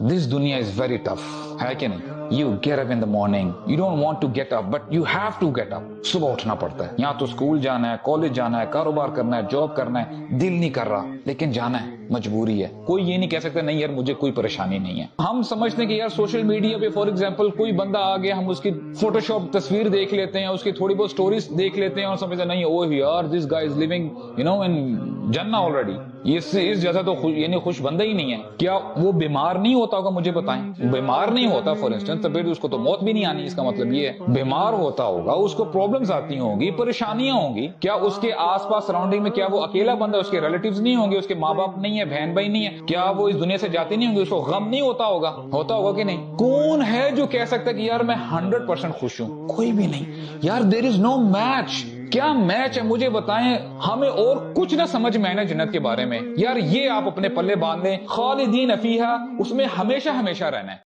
This dunya is very tough, ہے کہ نہیں؟ You get up in the morning, you don't want to get up, but you have to get up. صبح اٹھنا پڑتا ہے، یہاں تو اسکول جانا ہے، کالج جانا ہے، کاروبار کرنا ہے، جاب کرنا ہے، دل نہیں کر رہا لیکن جانا ہے، مجبوری ہے. کوئی یہ نہیں کہہ سکتا نہیں یار مجھے کوئی پریشانی نہیں ہے. ہم سمجھتے ہیں کہ یار سوشل میڈیا پہ فار ایگزامپل کوئی بندہ آ گیا، ہم اس کی فوٹو شاپ تصویر دیکھ لیتے ہیں، اس کی تھوڑی بہت سٹوریز دیکھ لیتے ہیں اور سمجھتے نہیں اوہ یار دس گائے از لیونگ ان جنہ آلریڈی. اس جیسا تو یعنی خوش بندہ ہی نہیں ہے. کیا وہ بیمار نہیں ہوتا ہوگا؟ مجھے بتائیں. بیمار نہیں ہوتا فار انسٹنس تو پھر اس کو تو موت بھی نہیں آنی. اس کا مطلب یہ ہے بیمار ہوتا ہوگا، اس کو پرابلمز آتی ہوں گی، پریشانیاں ہوں گی. کیا اس کے آس پاس سراؤنڈنگ میں کیا وہ اکیلا بندہ، اس کے ریلیٹیوز نہیں ہوں گے، اس کے ماں باپ نہیں ہے، بہن بھائی نہیں ہے؟ کیا وہ اس دنیا سے جاتے نہیں ہوں گے؟ اس کو غم نہیں ہوتا ہوگا؟ ہوتا ہوگا کہ نہیں؟ کون ہے جو کہہ سکتا ہے کہ یار میں 100% خوش ہوں؟ کوئی بھی نہیں یار. دیر از نو میچ. کیا میچ ہے مجھے بتائیں. ہمیں اور کچھ نہ سمجھ میں آنا جنت کے بارے میں. یار یہ آپ اپنے پلے باندھ لیں، خالدین فیہا، اس میں ہمیشہ ہمیشہ رہنا ہے.